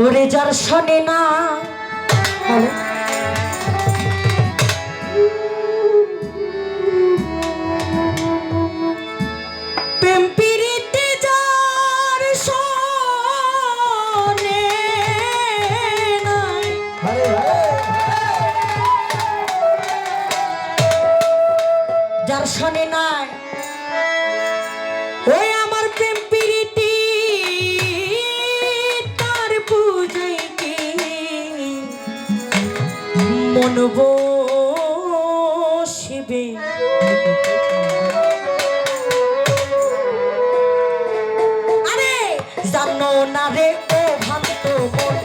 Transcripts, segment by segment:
ওরে যার শোনে না প্রেম প্রীতি যার শোনে না, যার শোনে নাই ওই আমার প্রেম প্রীতি তার বুঝে কি মন বসিবে। আরে জানো না রে ও ভ্রান্ত মন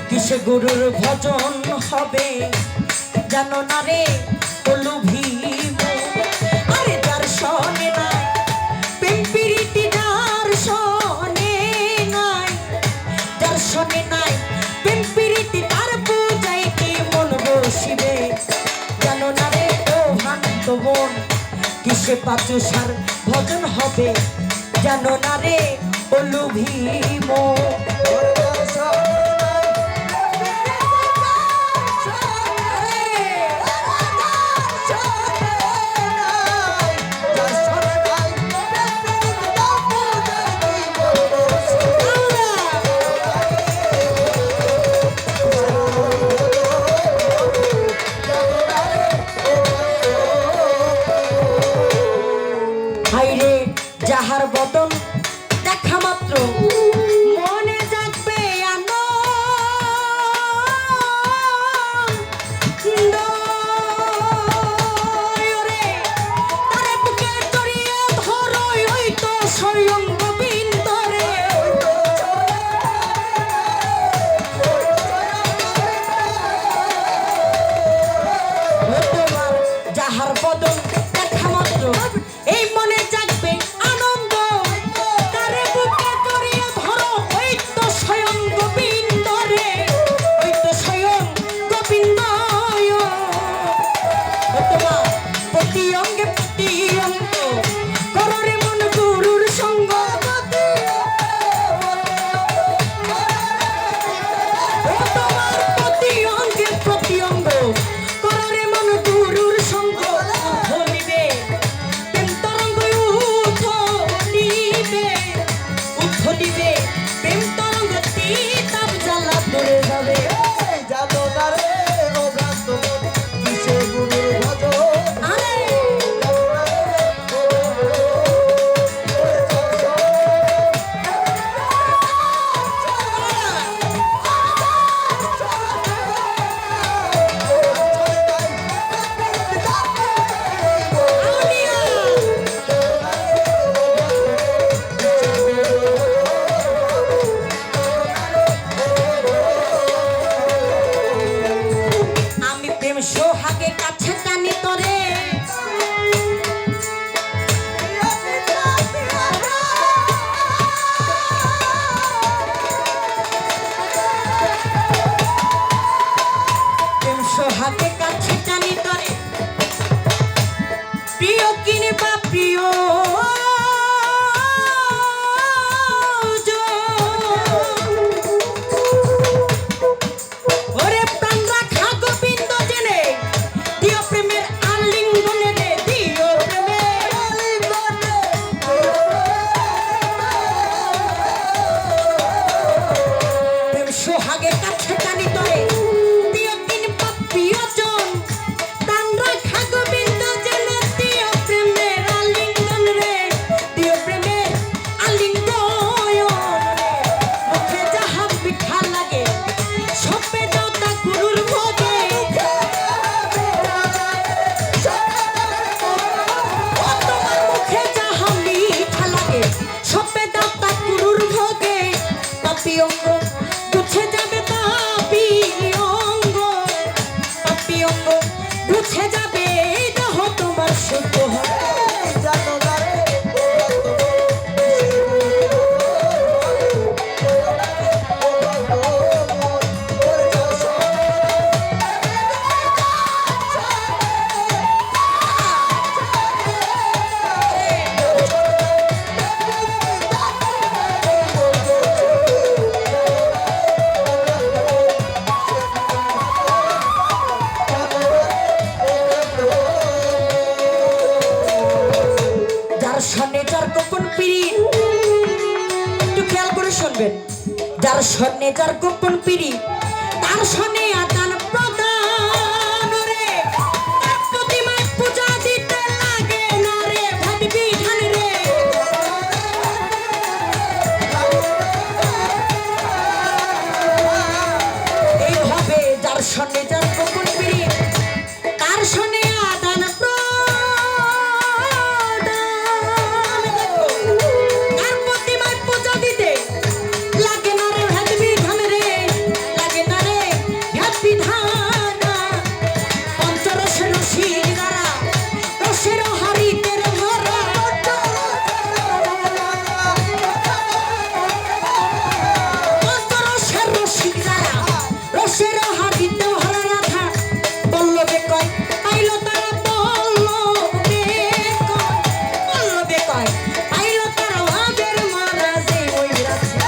কিসে গুরুর ভজন হবে, জানো না রে ও লোভী মন। আরে যার শোনে নাই প্রেম প্রীতি যার শোনে নাই, যার শোনে নাই প্রেম প্রীতি তার বুঝাই কি মন বসিবে। জানো না রে ও ভ্রান্ত মন কিসে পাচুষার ভজন হবে, জানো না রে ও লোভী মন। যাহার বদন দেখা মাত্র মনে যার সন্নে যার গোপন পিড়ি তার সনে আদান প্রদান রে, তার প্রতিমায় পূজা দিতে লাগে না রে ভাত বিধান রে। এইভাবে যার সনে যার গোপন পিড়ি তার সনে আদান প্রদান, তার প্রতিমায় পূজা দিতে লাগে না রে ভাত বিধান রে, লাগে না রে ভাত বিধান। পঞ্চরসের রসির দ্বারা রসের হাড়িতে ভরা, পঞ্চরসের রসির দ্বারা রসের হাড়িতে ভরা রাধা বল্লভে কয় পাইল তারা, বল্লভে কয় পাইল তারা ভাবের মারা যে ওই রাধা।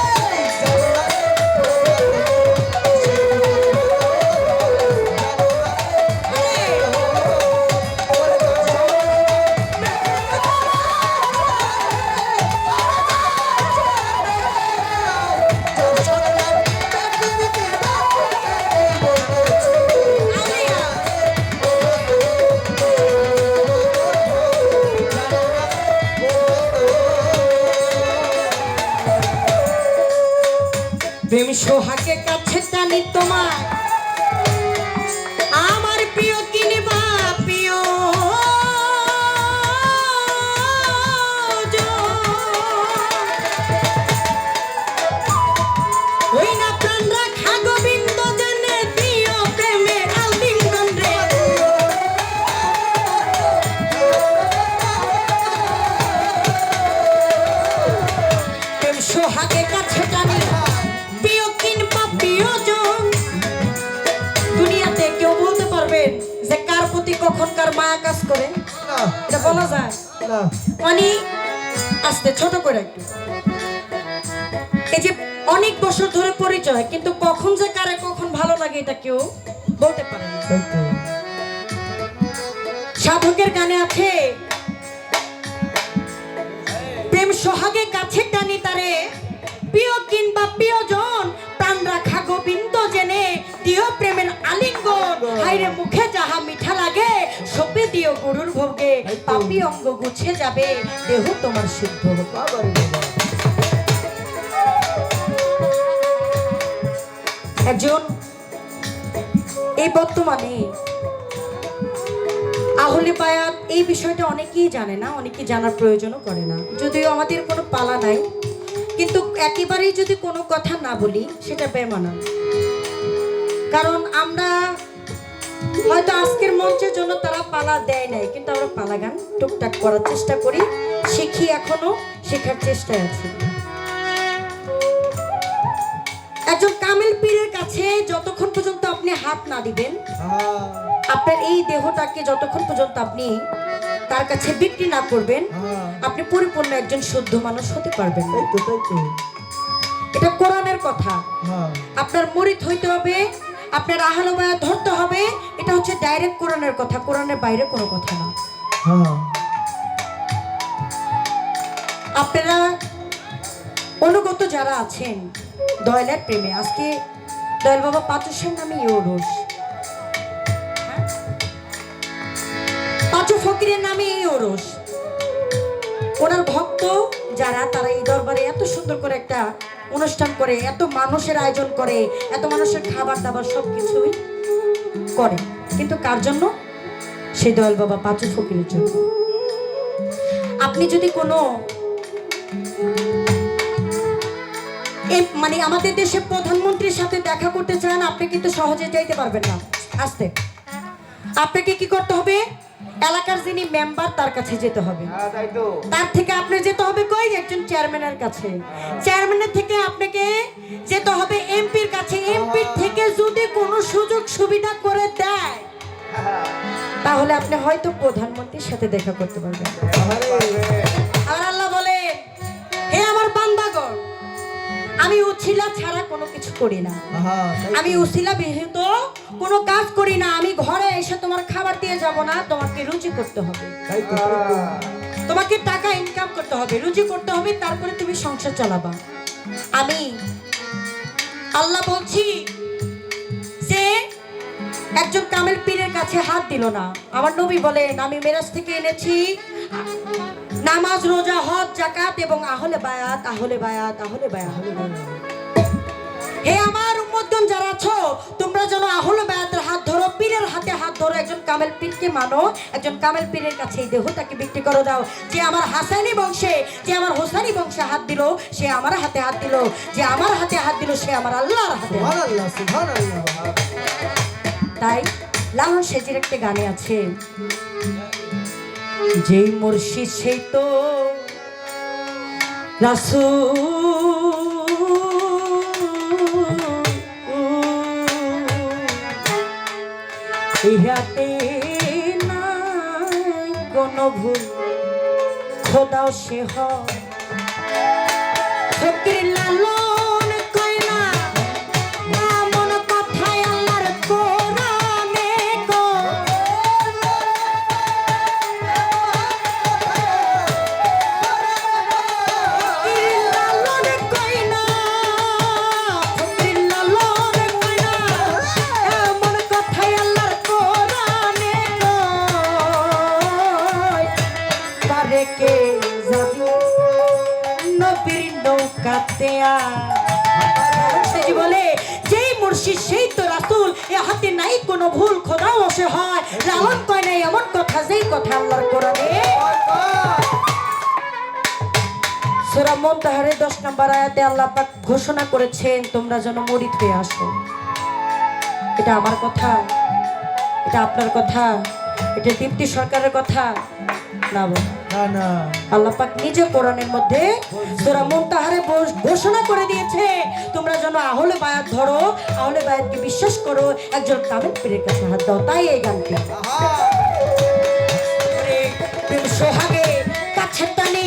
প্রেম সোহাগে কাছে টানি তোমার আমার প্রিয় কিনবা প্রিয় ওই না প্রাণ রাখা গোবিন্দ জেনে দিও প্রেমের আলিঙ্গন রে। প্রেম সোহাগে কাছে টানি প্রিয় কিনবা প্রিয়জন। দুনিয়াতে কেউ বলতে পারবেন যে কার প্রতি কখন কার মায়া কাজ করে? এটা বলা যায় না। মানে আস্তে ছোট করে একটু, এই যে অনেক বছর ধরে পরিচয় কিন্তু কখন যে কারে কখন ভালো লাগে এটা কেউ বলতে পারে না। তাই তো। সাধকের গানে আছে প্রেম সোহাগে কাছে টানি তারে প্রিয় কিংবা প্রিয়জন, প্রাণ রাখা গোবিন্দ জেনে দিও প্রেমের আলিঙ্গন। হাইরে মুখে যাহা মিঠা লাগে সপে দিও গরুর ভোগে, পাপি অঙ্গ গুছে যাবে দেহ তোমার শুদ্ধ। বাবা রে বাবা। একজন এই বর্তমানে আহলে বায়াত এই বিষয়টা অনেকেই জানে না, অনেকেই জানার প্রয়োজনও করে না, যদিও আমাদের কোনো পালা নাই, কিন্তু একেবারেই যদি কোনো কথা না বলি সেটা বেমানান। কারণ আমরা হয়তো আজকের মঞ্চের জন্য তারা পালা দেয় নাই, কিন্তু আমরা পালা গান টুকটাক করার চেষ্টা করি, শিখি, এখনো শেখার চেষ্টায় আছি। একজন কামেল পীরের কাছে যতক্ষণ পর্যন্ত আপনি হাত না দিবেন, আপনার এই দেহটাকে যতক্ষণ পর্যন্ত আপনি তার কাছে বিক্রি না করবেন, আপনি পরিপূর্ণ একজন শুদ্ধ মানুষ হতে পারবেন না। তাই তো, তাই তো। এটা কোরআনের কথা। হ্যাঁ। আপনার মুরিদ হইতে হবে, আপনার আহলে বায়াত ধরতে হবে, এটা হচ্ছে ডাইরেক্ট কোরআনের কথা, কোরআনের বাইরে কোনো কথা না। হ্যাঁ। আপনারা অনুগত যারা আছেন দয়ালের প্রেমে, আজকে দয়াল বাবা পাঁচুসের নামে ইউরোস, পাঁচু ফকিরের নামে ইউরোস, ওনার ভক্ত যারা তারা এই দরবারে এত সুন্দর করে একটা অনুষ্ঠান করে, এত মানুষের আয়োজন করে, এত মানুষের খাবার দাবার সব কিছুই করে, কিন্তু কার জন্য? সেই দয়াল বাবা পাঁচু ফকিরের জন্য। আপনি যদি কোনো মানে আমাদের দেশের প্রধানমন্ত্রীর সাথে দেখা করতে চান, আপনি কিন্তু সহজে যাইতে পারবেন না। আসতে আপনাকে কি করতে হবে? এলাকার যিনি মেম্বার তার কাছে যেতে হবে, তার থেকে আপনি যেতে হবে কই? একজন চেয়ারম্যানের কাছে, চেয়ারম্যানের থেকে আপনাকে যেতে হবে এমপির কাছে, এমপির থেকে যদি কোনো সুযোগ সুবিধা করে দেয় তাহলে আপনি হয়তো প্রধানমন্ত্রীর সাথে দেখা করতে পারবেন। আর আল্লাহ বলে, হে আমার বান্দাগণ, আমি উছিলা ছাড়া কোনো কিছু করি না, আমি উছিলা বিহিত কোনো কাজ করি না। আমি ঘরে এসে তোমার খাবার দিয়ে যাব না, তোমাকে রুজি করতে হবে, তোমাকে টাকা ইনকাম করতে হবে, রুজি করতে হবে, তারপরে তুমি সংসার চালাবা। আমি আল্লাহ বলছি যে একজন কামেল পীরের কাছে হাত দিল না। আমার নবী বলেন আমি মেরাজ থেকে এনেছি নামাজ, রোজা, হজ, যাকাত এবং আহলে বায়াত, আহলে বায়াত, আহলে বায়াত। হে আমার উম্মতগণ যারা আছো, তোমরা যেন আহলে বায়াতের হাত ধরো, পীরের হাতে হাত ধরো, একজন কামেল পীরকে মানো, একজন কামেল পীরের কাছে এই দেহটাকে বিক্রি করে দাও। যে আমার হাসানি বংশে, যে আমার হোসানি বংশে হাত দিল, সে আমার হাতে হাত দিল, যে আমার হাতে হাত দিল, সে আমার আল্লাহর হাতে। সুবহানাল্লাহ, সুবহানাল্লাহ। তাই লালন সেজির একটা গানে আছে, যেই মুর্শিদ সেই তো রাসূল, ইহাতে নাই কোনো ভুল, খোদাও সে হয় ফকির লালন কয় না এমন কথায় আল্লাহর কোরআনে গো। ফকির লালন কয় না, ফকির লালন কয় না এমন কথায় আল্লাহর কোরআনে গো। পারে কে জানি নবীর নৌকাতে বলে যেই মুর্শিদ সেই তো রাসূল, এ হাতে নাই কোনো ভুল, খোদাও সে হয়। লালন কয় নাই এমন কথা যেই কথা আল্লাহর কোরআনে। সূরা মুনতাহারের 10 নম্বর আয়াতে আল্লাহ পাক ঘোষণা করেছেন তোমরা যেন মুরিদ হয়ে আসো। এটা আমার কথা, এটা আপনার কথা, এটা দীপ্তি সরকারের কথা না বাবা। না না, আল্লাহ পাক নিজে কোরআনের মধ্যে সূরা মুনতাহারে ঘোষণা করে দিয়েছে তোমরা যেন আহলে বায়াত ধরো, আহলে বায়াতকে বিশ্বাস করো, একজন কামেল পীরের কাছে হাত দাও। তাই এই গানটি প্রেম সোহাগে কাছে টানি